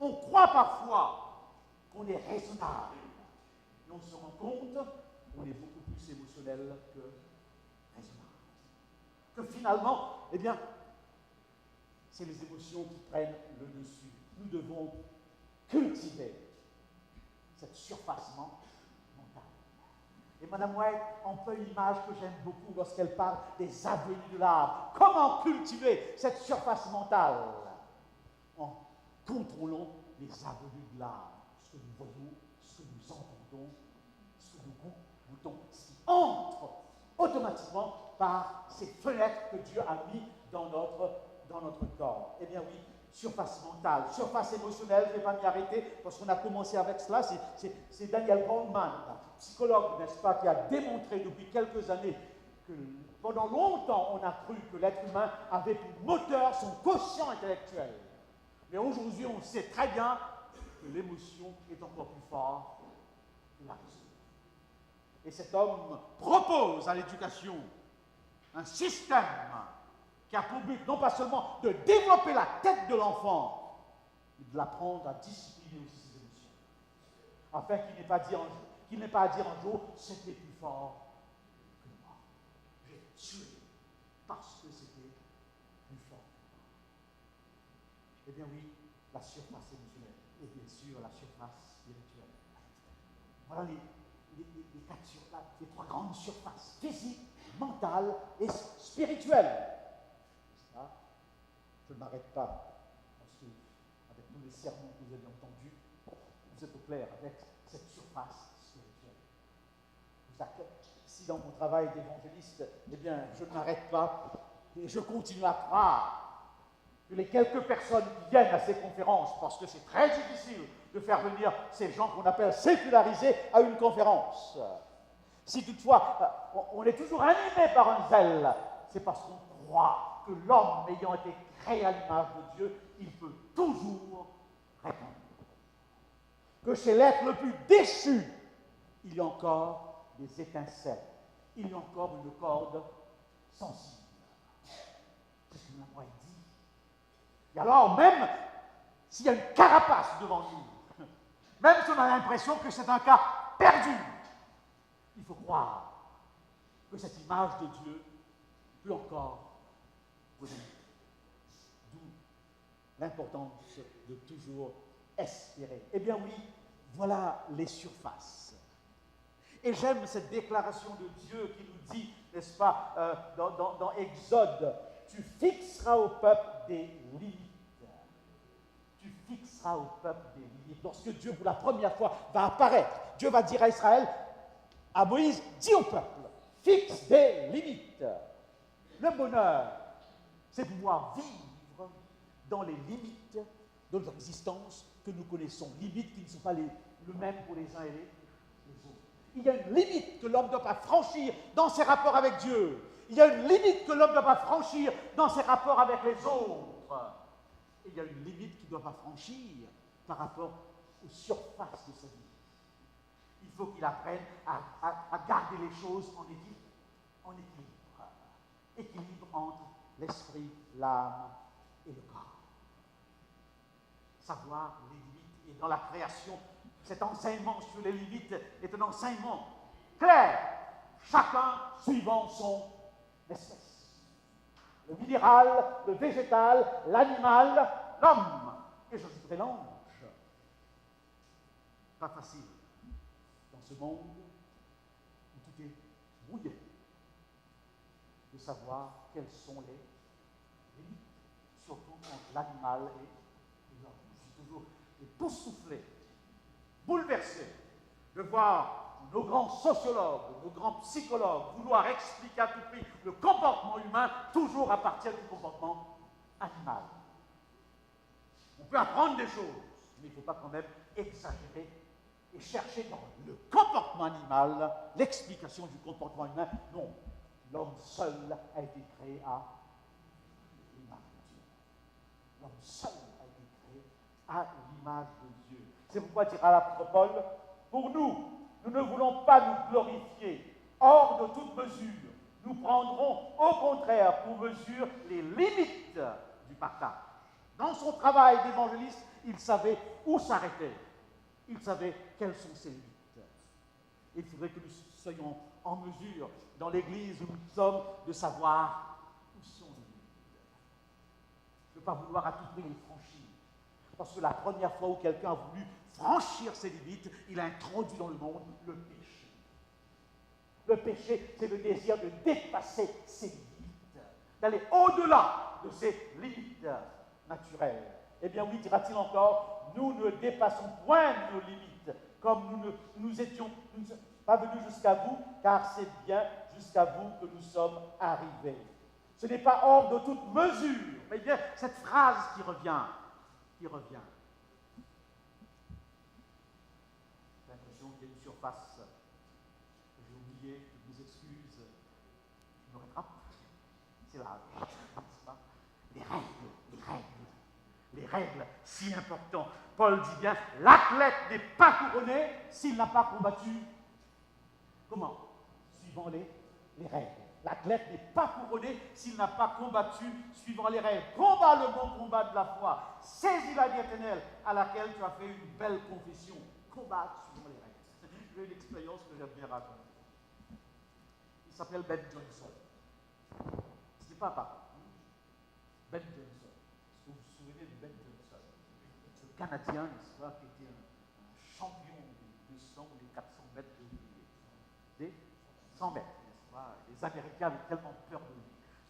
On croit parfois qu'on est raisonnable, mais on se rend compte qu'on est beaucoup plus émotionnel que raisonnable. Que finalement, eh bien, c'est les émotions qui prennent le dessus. Nous devons cultiver cette surface mentale. Et Mme White emploie une image que j'aime beaucoup lorsqu'elle parle des avenues de l'âme. Comment cultiver cette surface mentale? En contrôlant les avenues de l'âme. Ce que nous voyons, ce que nous entendons, ce que nous goûtons, ce qui entre automatiquement par ces fenêtres que Dieu a mis dans notre corps. Eh bien oui, surface mentale, surface émotionnelle, je ne vais pas m'y arrêter parce qu'on a commencé avec cela. C'est Daniel Goleman, psychologue, n'est-ce pas, qui a démontré depuis quelques années que pendant longtemps, on a cru que l'être humain avait pour moteur son quotient intellectuel. Mais aujourd'hui, on sait très bien que l'émotion est encore plus forte que la raison. Et cet homme propose à l'éducation un système qui a pour but non pas seulement de développer la tête de l'enfant, mais de l'apprendre à discipliner aussi ses émotions. Afin qu'il n'ait pas à dire un jour, c'était plus fort que moi. J'ai tué parce que c'était plus fort. Eh bien oui, la surface émotionnelle et bien sûr la surface spirituelle. Voilà les trois grandes surfaces, physique, mentale et spirituelle. Je ne m'arrête pas, parce que, avec tous les sermons que vous avez entendus, vous êtes au clair avec cette surface spirituelle. Si dans mon travail d'évangéliste, eh bien, je ne m'arrête pas et je continue à croire que les quelques personnes qui viennent à ces conférences, parce que c'est très difficile de faire venir ces gens qu'on appelle sécularisés à une conférence. Si toutefois, on est toujours animé par un zèle, c'est parce qu'on croit que l'homme ayant été créé à l'image de Dieu, il peut toujours répondre. Que chez l'être le plus déchu, il y a encore des étincelles, il y a encore une corde sensible. C'est ce que la White dit. Et alors, même s'il y a une carapace devant nous, même si on a l'impression que c'est un cas perdu, il faut croire que cette image de Dieu peut encore revenir. D'où l'importance de toujours espérer. Eh bien oui, voilà les surfaces. Et j'aime cette déclaration de Dieu qui nous dit, n'est-ce pas, dans Exode, tu fixeras au peuple des limites. Tu fixeras au peuple des limites. Lorsque Dieu, pour la première fois, va apparaître, Dieu va dire à Israël, à Moïse, dis au peuple, fixe des limites. Le bonheur, c'est pouvoir vivre dans les limites de notre existence que nous connaissons, limites qui ne sont pas les mêmes pour les uns et les autres. Il y a une limite que l'homme ne doit pas franchir dans ses rapports avec Dieu. Il y a une limite que l'homme ne doit pas franchir dans ses rapports avec les autres. Et il y a une limite qu'il ne doit pas franchir par rapport aux surfaces de sa vie. Il faut qu'il apprenne à garder les choses en équilibre. Équilibre entre l'esprit, l'âme et le corps. Savoir les limites. Et dans la création, cet enseignement sur les limites est un enseignement clair, chacun suivant son espèce. Le minéral, le végétal, l'animal, l'homme. Et j'ajouterai l'ange. Pas facile dans ce monde où tout est brouillé de savoir quelles sont les limites, surtout entre l'animal et l'homme. Je suis toujours époustouflé, bouleversé de voir nos grands sociologues, nos grands psychologues vouloir expliquer à tout prix le comportement humain toujours à partir du comportement animal. On peut apprendre des choses, mais il ne faut pas quand même exagérer et chercher dans le comportement animal l'explication du comportement humain. Non, l'homme seul a été créé à l'image de Dieu. L'homme seul a été créé à l'image de Dieu. C'est pourquoi dira l'apôtre Paul, pour nous, nous ne voulons pas nous glorifier hors de toute mesure. Nous prendrons au contraire pour mesure les limites du partage. Dans son travail d'évangéliste, il savait où s'arrêter. Il savait quelles sont ses limites. Il faudrait que nous soyons en mesure, dans l'Église où nous sommes, de savoir où sont nos limites. De ne pas vouloir à tout prix les franchir. Parce que la première fois où quelqu'un a voulu franchir ses limites, il a introduit dans le monde le péché. Le péché, c'est le désir de dépasser ses limites, d'aller au-delà de ses limites naturelles. Eh bien oui, dira-t-il encore, nous ne dépassons point nos limites, comme nous ne sommes pas venus jusqu'à vous, car c'est bien jusqu'à vous que nous sommes arrivés. Ce n'est pas hors de toute mesure, mais bien cette phrase qui revient. J'ai l'impression qu'il y a une surface que j'ai oubliée, je vous excuse, je me rattrape, c'est l'âge, n'est-ce pas? Les règles, si importantes. Paul dit bien, l'athlète n'est pas couronné s'il n'a pas combattu. Comment? Suivant les règles. L'athlète n'est pas couronné s'il n'a pas combattu suivant les règles. Combat le bon combat de la foi. Saisis la vie éternelle à laquelle tu as fait une belle confession. Combat suivant les règles. J'ai une expérience que j'aime bien raconter. Il s'appelle Ben Johnson. Ce n'est pas papa. Ben Johnson. Est-ce que vous vous souvenez de Ben Johnson? Ce Canadien, n'est-ce pas, qui était un champion des 200 ou des 400 mètres des 100 mètres. Les Américains avaient tellement peur de lui.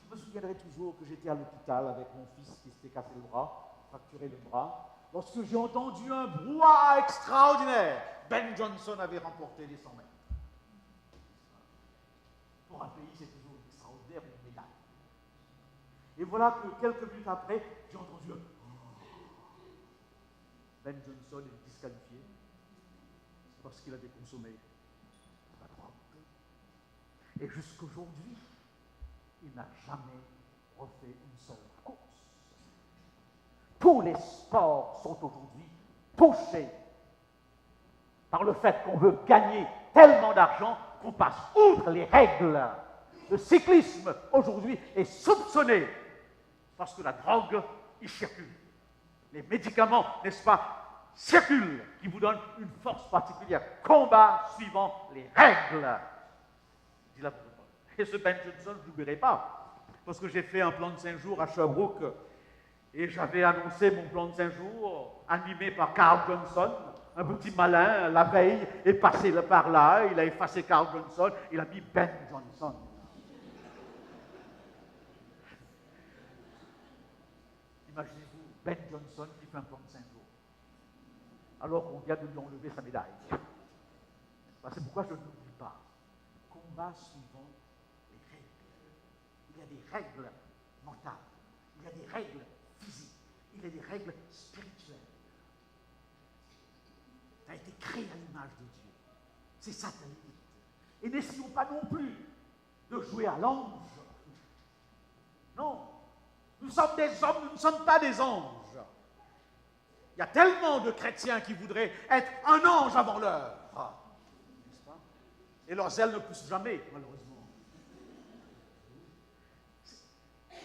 Je me souviendrai toujours que j'étais à l'hôpital avec mon fils qui s'était cassé le bras, fracturé le bras, lorsque j'ai entendu un brouhaha extraordinaire. Ben Johnson avait remporté les 100 mètres. Pour un pays, c'est toujours extraordinaire, une médaille. Et voilà que quelques minutes après, j'ai entendu un Ben Johnson est disqualifié parce qu'il avait consommé la drogue. Et jusqu'aujourd'hui, il n'a jamais refait une seule course. Tous les sports sont aujourd'hui touchés par le fait qu'on veut gagner tellement d'argent qu'on passe outre les règles. Le cyclisme, aujourd'hui, est soupçonné parce que la drogue y circule. Les médicaments, n'est-ce pas, circulent, qui vous donnent une force particulière. Combat suivant les règles. Dit la parole. Et ce Ben Johnson, je ne l'oublierai pas, parce que j'ai fait un plan de 5 jours à Sherbrooke et j'avais annoncé mon plan de 5 jours animé par Carl Johnson, un petit malin, la veille, est passé par là, il a effacé Carl Johnson, il a mis Ben Johnson. Imaginez-vous, Ben Johnson qui fait un plan de 5 jours, alors qu'on vient de lui enlever sa médaille. C'est pourquoi je ne l'oublie pas. Combat suivant les règles. Il y a des règles mentales, il y a des règles physiques, il y a des règles spirituelles. Tu as été créé à l'image de Dieu. C'est ça ta limite. Et n'essayons pas non plus de jouer à l'ange. Non. Nous sommes des hommes, nous ne sommes pas des anges. Il y a tellement de chrétiens qui voudraient être un ange avant l'heure. N'est-ce pas? Et leurs ailes ne poussent jamais, malheureusement.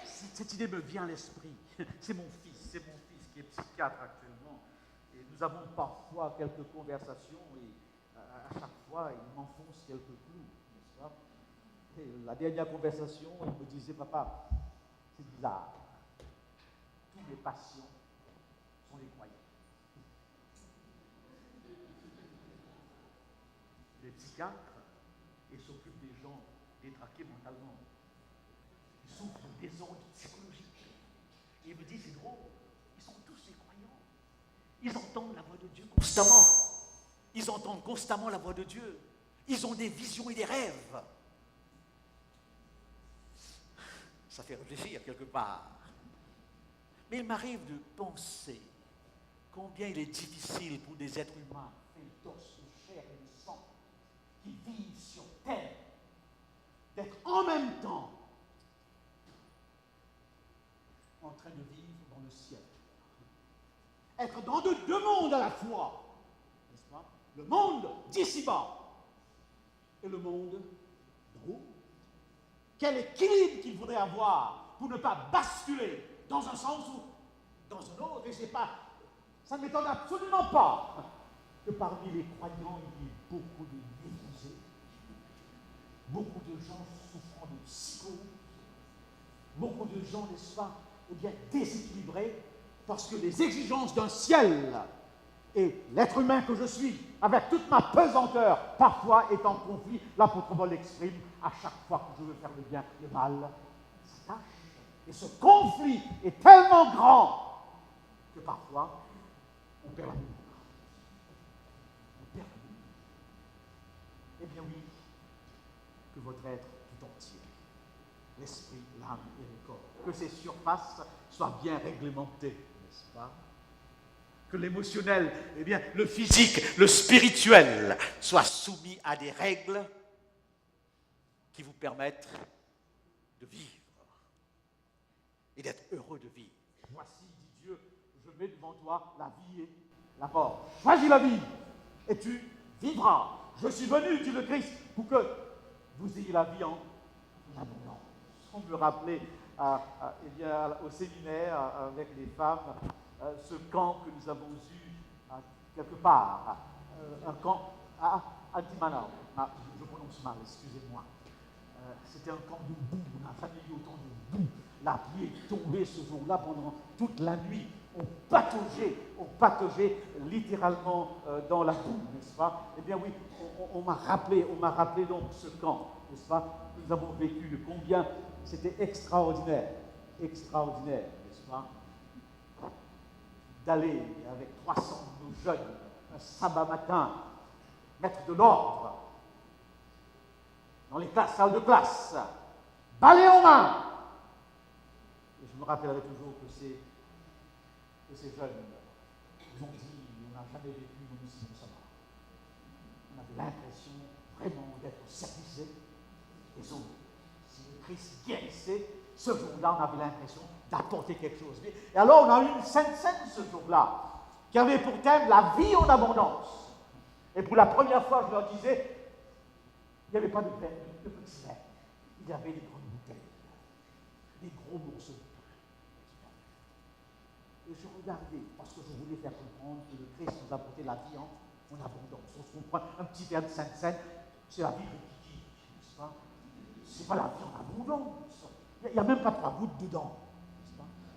Cette idée me vient à l'esprit. C'est mon fils qui est psychiatre actuellement. Et nous avons parfois quelques conversations et à chaque fois, il m'enfonce quelques clous, n'est-ce pas? Et la dernière conversation, il me disait, papa, c'est bizarre. Tous mes patients sont les croyants. Les psychiatres, ils s'occupent des gens détraqués mentalement. Ils souffrent de désordre psychologique. Et il me dit, c'est drôle, ils sont tous des croyants. Ils entendent la voix de Dieu constamment. Ils entendent constamment la voix de Dieu. Ils ont des visions et des rêves. Ça fait réfléchir quelque part. Mais il m'arrive de penser combien il est difficile pour des êtres humains, faits d'os, de chair et de sang, qui vivent sur terre, d'être en même temps en train de vivre dans le ciel. Être dans deux mondes à la fois, n'est-ce pas? Le monde d'ici-bas et le monde d'en haut. Quel équilibre qu'il faudrait avoir pour ne pas basculer dans un sens ou dans un autre, et ça ne m'étonne absolument pas que parmi les croyants, il y ait beaucoup de médusés, beaucoup de gens souffrant de psychose, beaucoup de gens, n'est-ce pas, eh bien, déséquilibrés, parce que les exigences d'un ciel et l'être humain que je suis, avec toute ma pesanteur, parfois est en conflit. L'apôtre Paul l'exprime, à chaque fois que je veux faire le bien, le mal s'attache. Et ce conflit est tellement grand que parfois, on perd la vie. On perd la vie. Eh bien oui, que votre être tout entier, l'esprit, l'âme et le corps, que ces surfaces soient bien réglementées, n'est-ce pas? Que l'émotionnel, eh bien, le physique, le spirituel soient soumis à des règles qui vous permettent de vivre et d'être heureux de vivre. Voici, dit Dieu, je mets devant toi la vie et la mort. Choisis la vie et tu vivras. Je suis venu, dit le Christ, pour que vous ayez la vie en abondance. On me rappelait eh bien, au séminaire avec les femmes ce camp que nous avons eu quelque part, un camp à Antimana. Je prononce mal, excusez-moi. C'était un camp de boue, on n'a jamais eu autant de boue. La pluie est tombée ce jour-là pendant toute la nuit. On pataugeait littéralement dans la boue, n'est-ce pas? Eh bien oui, on m'a rappelé donc ce camp, n'est-ce pas? Nous avons vécu de combien c'était extraordinaire, n'est-ce pas? D'aller avec 300 de nos jeunes, un sabbat matin, mettre de l'ordre dans les salles de classe, balai en main. Et je me rappellerai toujours que ces jeunes nous ont dit, on n'a jamais vécu nous aussi comme ça. On avait l'impression vraiment d'être au service des autres. Si le Christ guérissait, ce jour-là, on avait l'impression d'apporter quelque chose. Et alors, on a eu une sainte scène ce jour-là, qui avait pour thème la vie en abondance. Et pour la première fois, je leur disais, il n'y avait pas de petits verres, il y avait des grandes bouteilles, des gros morceaux de pain. Et je regardais, parce que je voulais faire comprendre que le Christ nous apportait la vie en abondance. On se comprend, un petit verre de sainte scène, c'est la vie de Kiki, n'est-ce pas? C'est pas la vie en abondance. Il n'y a même pas 3 gouttes dedans.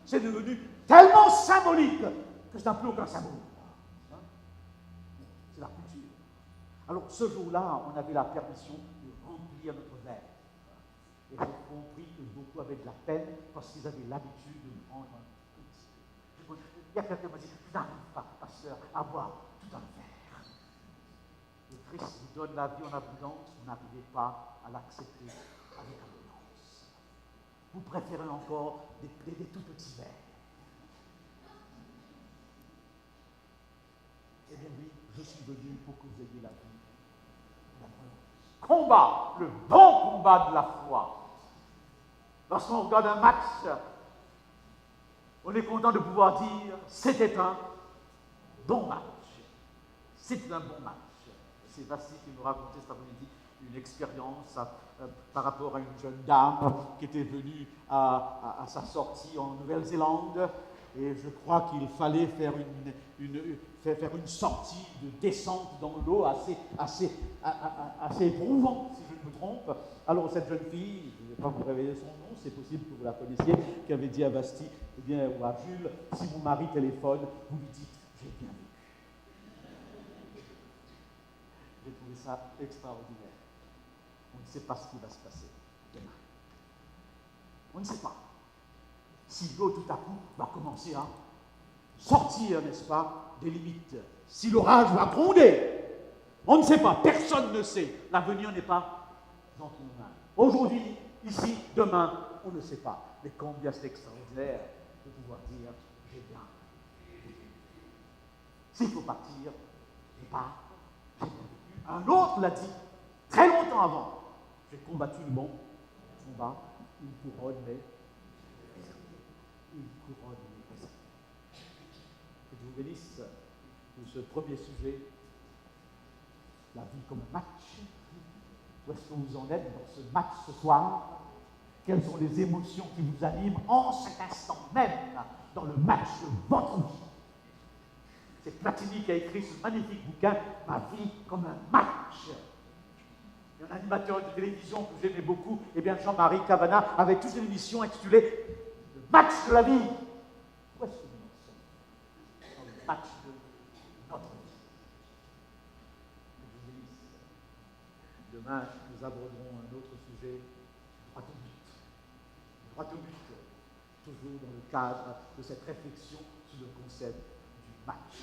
C'est devenu tellement symbolique que ça n'a plus aucun symbole. C'est la culture. Alors ce jour-là, on avait la permission de remplir notre verre. Et j'ai compris que beaucoup avaient de la peine parce qu'ils avaient l'habitude de prendre un petit peu. Il y a quelqu'un qui m'a dit, je n'arrive pas, pasteur, à boire tout un verre. Le Christ vous donne la vie en abondance, vous n'arrivez pas à l'accepter avec abondance. Vous préférez encore des tout petits verres. Eh bien oui, je suis venu pour que vous ayez la vie. Combat, le bon combat de la foi. Lorsqu'on regarde un match, on est content de pouvoir dire c'était un bon match. C'était un bon match. C'est Vassi qui nous racontait cet après-midi une expérience par rapport à une jeune dame qui était venue à sa sortie en Nouvelle-Zélande. Et je crois qu'il fallait faire une sortie de descente dans l'eau assez éprouvante, si je ne me trompe. Alors cette jeune fille, je ne vais pas vous révéler son nom, c'est possible que vous la connaissiez, qui avait dit à Basti, eh bien, ou à Jules, si mon mari téléphone, vous lui dites, j'ai bien vécu. J'ai trouvé ça extraordinaire. On ne sait pas ce qui va se passer demain. On ne sait pas. Si l'eau tout à coup va commencer à sortir, n'est-ce pas, des limites. Si l'orage va gronder, on ne sait pas, personne ne sait. L'avenir n'est pas dans nos mains. Aujourd'hui, ici, demain, on ne sait pas. Mais combien c'est extraordinaire de pouvoir dire, j'ai bien vécu. S'il faut partir, je pars, j'ai bien vécu. Un autre l'a dit, très longtemps avant. J'ai combattu le bon combat, une couronne, mais une couronne mais que Dieu vous bénisse de ce premier sujet, la vie comme un match. Où est-ce que vous en êtes dans ce match ce soir? Quelles sont les émotions qui vous animent en cet instant même dans le match de votre vie? C'est Platini qui a écrit ce magnifique bouquin, Ma vie comme un match. Et un animateur de télévision que j'aimais beaucoup, eh bien Jean-Marie Cavana, avait toute une émission intitulée Le match de la vie. Où est-ce que nous en sommes dans le match de notre vie? Que je vous bénisse. Demain, nous aborderons un autre sujet, droit au but. Droit au but, toujours dans le cadre de cette réflexion sur le concept du match.